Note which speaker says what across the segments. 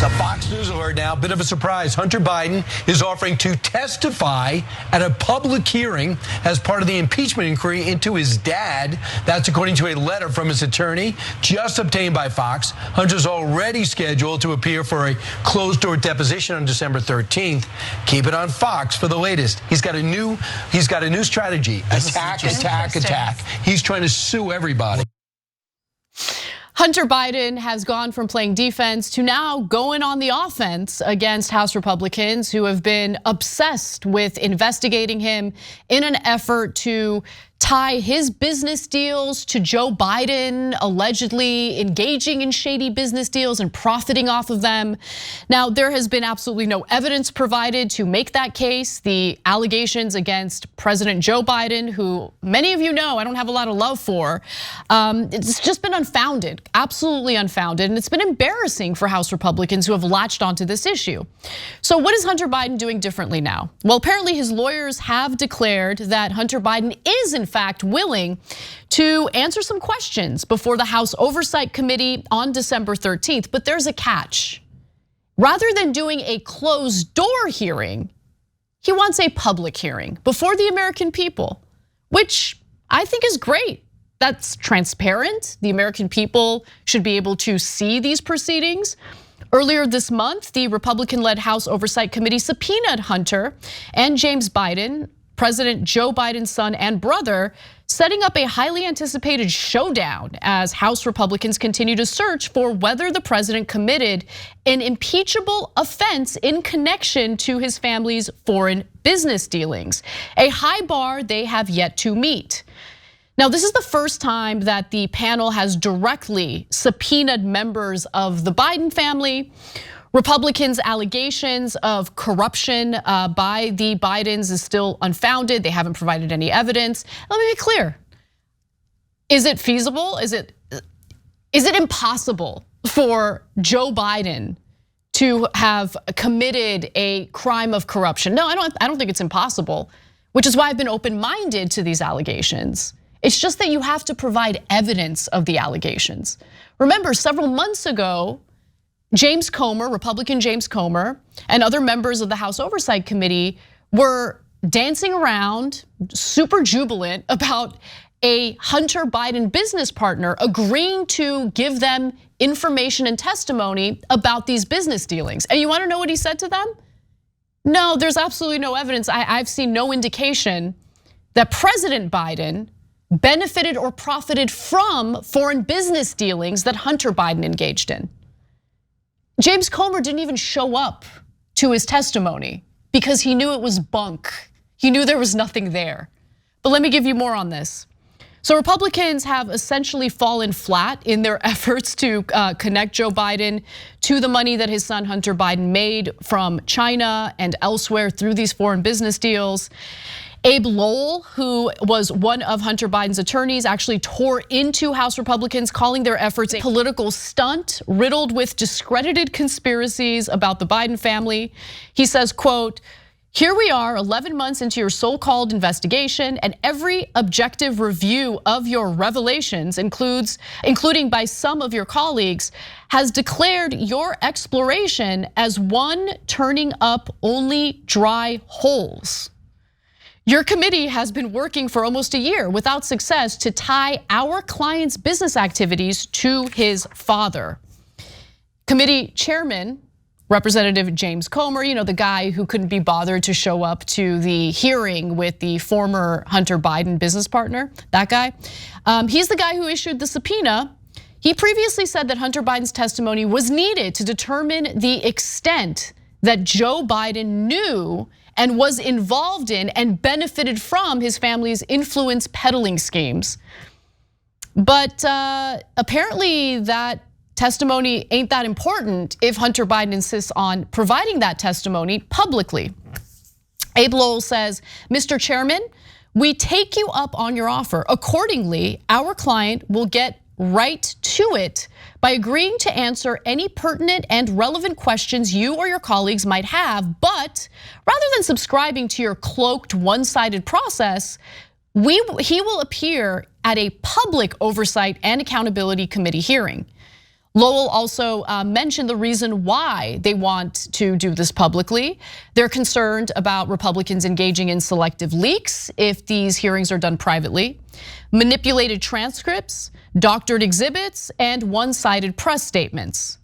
Speaker 1: A Fox News alert now, bit of a surprise. Hunter Biden is offering to testify at a public hearing as part of the impeachment inquiry into his dad. That's according to a letter from his attorney just obtained by Fox. Hunter's already scheduled to appear for a closed-door deposition on December 13th. Keep it on Fox for the latest. He's got a new strategy. Attack, attack, attack. He's trying to sue everybody.
Speaker 2: Hunter Biden has gone from playing defense to now going on the offense against House Republicans who have been obsessed with investigating him in an effort to tie his business deals to Joe Biden allegedly engaging in shady business deals and profiting off of them. Now, there has been absolutely no evidence provided to make that case. The allegations against President Joe Biden, who many of you know I don't have a lot of love for, it's just been unfounded, absolutely unfounded. And it's been embarrassing for House Republicans who have latched onto this issue. So what is Hunter Biden doing differently now? Well, apparently his lawyers have declared that Hunter Biden is in fact willing to answer some questions before the House Oversight Committee on December 13th, but there's a catch. Rather than doing a closed door hearing, he wants a public hearing before the American people, which I think is great. That's transparent. The American people should be able to see these proceedings. Earlier this month, the Republican-led House Oversight Committee subpoenaed Hunter and James Biden, President Joe Biden's son and brother, setting up a highly anticipated showdown as House Republicans continue to search for whether the president committed an impeachable offense in connection to his family's foreign business dealings, a high bar they have yet to meet. Now, this is the first time that the panel has directly subpoenaed members of the Biden family. Republicans' allegations of corruption by the Bidens is still unfounded. They haven't provided any evidence. Let me be clear. Is it feasible? Is it impossible for Joe Biden to have committed a crime of corruption? No, I don't think it's impossible, which is why I've been open-minded to these allegations. It's just that you have to provide evidence of the allegations. Remember, several months ago, James Comer, Republican James Comer, and other members of the House Oversight Committee were dancing around, super jubilant about a Hunter Biden business partner agreeing to give them information and testimony about these business dealings. And you wanna know what he said to them? No, there's absolutely no evidence. I've seen no indication that President Biden benefited or profited from foreign business dealings that Hunter Biden engaged in. James Comer didn't even show up to his testimony because he knew it was bunk. He knew there was nothing there. But let me give you more on this. So Republicans have essentially fallen flat in their efforts to connect Joe Biden to the money that his son Hunter Biden made from China and elsewhere through these foreign business deals. Abbe Lowell, who was one of Hunter Biden's attorneys, actually tore into House Republicans, calling their efforts a political stunt riddled with discredited conspiracies about the Biden family. He says, quote, "Here we are 11 months into your so-called investigation, and every objective review of your revelations, including by some of your colleagues, has declared your exploration as one turning up only dry holes. Your committee has been working for almost a year without success to tie our client's business activities to his father." Committee chairman, Representative James Comer, the guy who couldn't be bothered to show up to the hearing with the former Hunter Biden business partner, that guy. He's the guy who issued the subpoena. He previously said that Hunter Biden's testimony was needed to determine the extent that Joe Biden knew and was involved in and benefited from his family's influence peddling schemes. But apparently that testimony ain't that important if Hunter Biden insists on providing that testimony publicly. Abbe Lowell says, "Mr. Chairman, we take you up on your offer. Accordingly, our client will get right to it by agreeing to answer any pertinent and relevant questions you or your colleagues might have. But rather than subscribing to your cloaked, one-sided process, he will appear at a public oversight and accountability committee hearing." Lowell also mentioned the reason why they want to do this publicly. They're concerned about Republicans engaging in selective leaks if these hearings are done privately, manipulated transcripts, doctored exhibits, and one-sided press statements.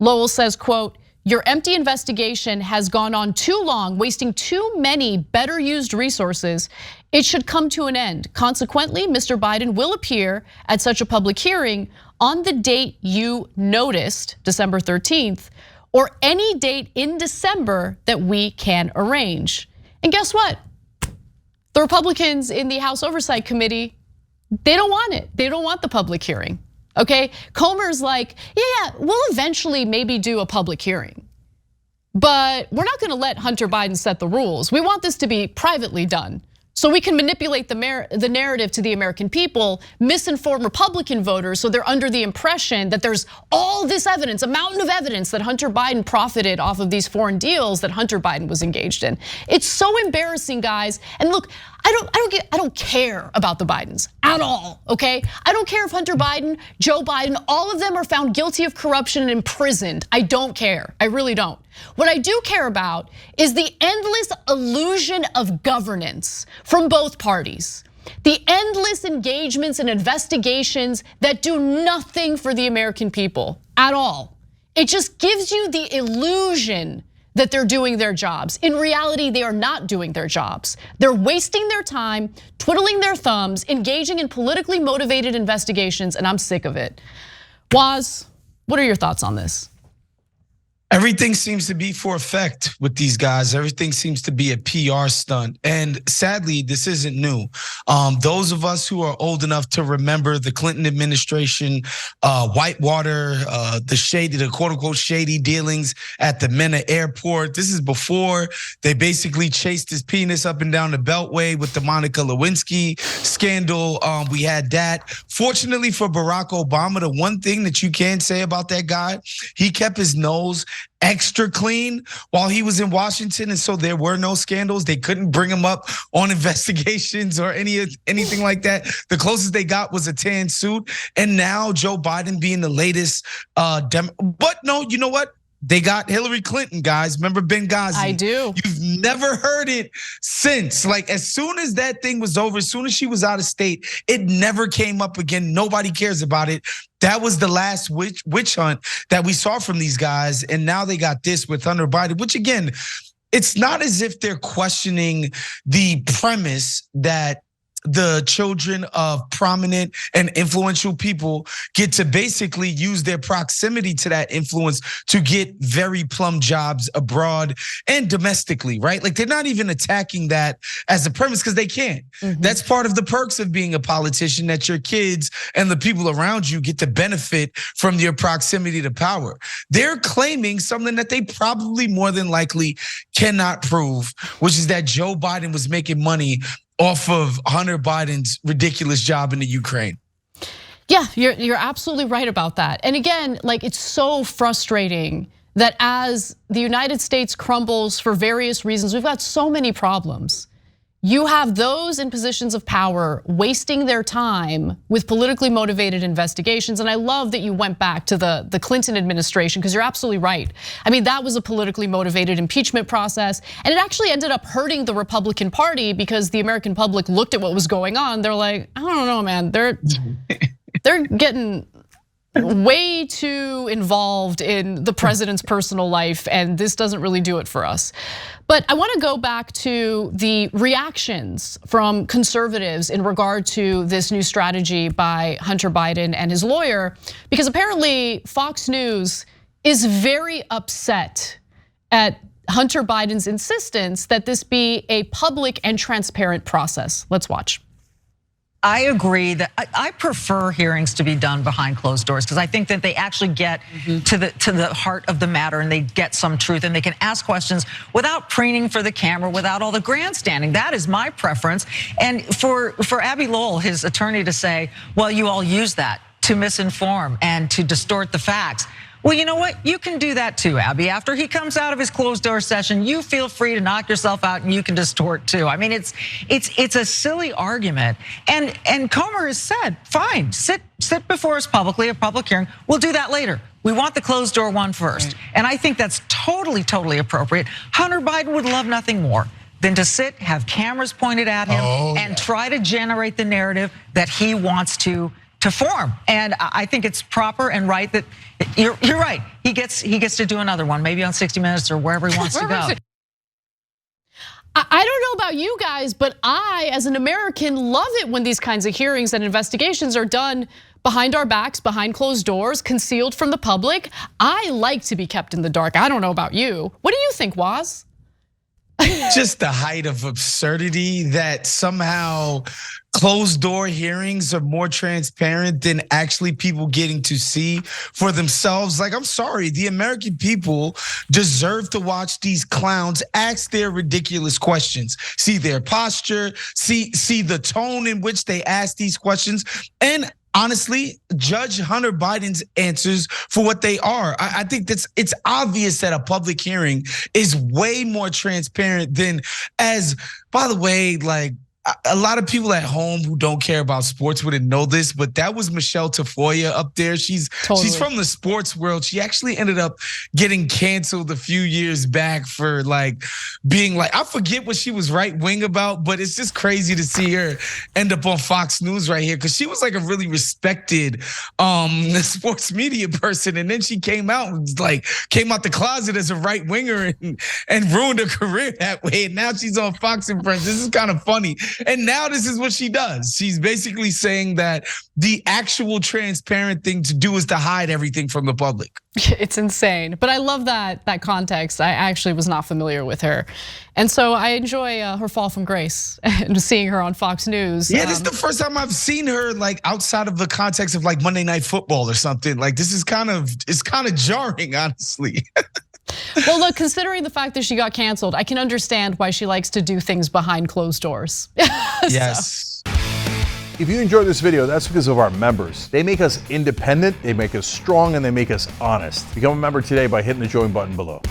Speaker 2: Lowell says, quote, "Your empty investigation has gone on too long, wasting too many better used resources. It should come to an end. Consequently, Mr. Biden will appear at such a public hearing on the date you noticed, December 13th, or any date in December that we can arrange." And guess what? The Republicans in the House Oversight Committee, they don't want it. They don't want the public hearing, okay? Comer's like, yeah, we'll eventually maybe do a public hearing, but we're not gonna let Hunter Biden set the rules. We want this to be privately done, so we can manipulate the narrative to the American people, misinform Republican voters so they're under the impression that there's all this evidence, a mountain of evidence that Hunter Biden profited off of these foreign deals that Hunter Biden was engaged in. It's so embarrassing, guys. And look, I don't care about the Bidens at all, okay? I don't care if Hunter Biden, Joe Biden, all of them are found guilty of corruption and imprisoned. I don't care, I really don't. What I do care about is the endless illusion of governance from both parties. The endless engagements and investigations that do nothing for the American people at all. It just gives you the illusion that they're doing their jobs. In reality, they are not doing their jobs. They're wasting their time, twiddling their thumbs, engaging in politically motivated investigations, and I'm sick of it. Waz, what are your thoughts on this?
Speaker 3: Everything seems to be for effect with these guys. Everything seems to be a PR stunt. And sadly, this isn't new. Those of us who are old enough to remember the Clinton administration, Whitewater, the quote unquote shady dealings at the Mena airport. This is before they basically chased his penis up and down the Beltway with the Monica Lewinsky scandal. We had that. Fortunately for Barack Obama, the one thing that you can say about that guy, he kept his nose extra clean while he was in Washington, and so there were no scandals. They couldn't bring him up on investigations or anything like that. The closest they got was a tan suit, and now Joe Biden being the latest but no, you know what? They got Hillary Clinton, guys. Remember Benghazi?
Speaker 2: I do.
Speaker 3: You've never heard it since. Like, as soon as that thing was over, as soon as she was out of state, it never came up again. Nobody cares about it. That was the last witch hunt that we saw from these guys. And now they got this with Hunter Biden, which again, it's not as if they're questioning the premise that the children of prominent and influential people get to basically use their proximity to that influence to get very plum jobs abroad and domestically, right? Like, they're not even attacking that as a premise because they can't. That's part of the perks of being a politician, that your kids and the people around you get to benefit from your proximity to power. They're claiming something that they probably more than likely cannot prove, which is that Joe Biden was making money off of Hunter Biden's ridiculous job in the Ukraine.
Speaker 2: Yeah, you're absolutely right about that. And again, like, it's so frustrating that as the United States crumbles for various reasons, we've got so many problems. You have those in positions of power wasting their time with politically motivated investigations. And I love that you went back to the Clinton administration, because you're absolutely right. I mean, that was a politically motivated impeachment process, and it actually ended up hurting the Republican Party because the American public looked at what was going on. They're like, I don't know, man, they're getting way too involved in the president's personal life, and this doesn't really do it for us. But I want to go back to the reactions from conservatives in regard to this new strategy by Hunter Biden and his lawyer, because apparently Fox News is very upset at Hunter Biden's insistence that this be a public and transparent process. Let's watch.
Speaker 4: I agree that I prefer hearings to be done behind closed doors, because I think that they actually get to the heart of the matter, and they get some truth, and they can ask questions without preening for the camera, without all the grandstanding. That is my preference. And for Abbe Lowell, his attorney, to say, well, you all use that to misinform and to distort the facts. Well, you know what? You can do that too, Abbe. After he comes out of his closed door session, you feel free to knock yourself out and you can distort too. I mean, it's a silly argument. And Comer has said, fine, sit before us publicly, a public hearing. We'll do that later. We want the closed door one first. And I think that's totally, totally appropriate. Hunter Biden would love nothing more than to sit, have cameras pointed at him, and try to generate the narrative that he wants to form. And I think it's proper and right that you're right. He gets to do another one, maybe on 60 Minutes or wherever he wants to go.
Speaker 2: I don't know about you guys, but I, as an American, love it when these kinds of hearings and investigations are done behind our backs, behind closed doors, concealed from the public. I like to be kept in the dark. I don't know about you. What do you think, Waz?
Speaker 3: Just the height of absurdity that somehow closed door hearings are more transparent than actually people getting to see for themselves. Like, I'm sorry, the American people deserve to watch these clowns ask their ridiculous questions, see their posture, see the tone in which they ask these questions, and honestly, judge Hunter Biden's answers for what they are. I think it's obvious that a public hearing is way more transparent than, as, by the way, like, a lot of people at home who don't care about sports wouldn't know this, but that was Michelle Tafoya up there. She's from the sports world. She actually ended up getting canceled a few years back for like being like, I forget what she was right wing about, but it's just crazy to see her end up on Fox News right here, because she was like a really respected sports media person, and then she came out the closet as a right winger and ruined her career that way. And now she's on Fox and Friends. This is kind of funny. And now this is what she does. She's basically saying that the actual transparent thing to do is to hide everything from the public.
Speaker 2: It's insane. But I love that context. I actually was not familiar with her. And so I enjoy her fall from grace and seeing her on Fox News.
Speaker 3: Yeah, this is the first time I've seen her like outside of the context of like Monday Night Football or something. Like, this is kind of jarring, honestly.
Speaker 2: Well, look, considering the fact that she got canceled, I can understand why she likes to do things behind closed doors.
Speaker 3: Yes.
Speaker 5: If you enjoyed this video, that's because of our members. They make us independent, they make us strong, and they make us honest. Become a member today by hitting the join button below.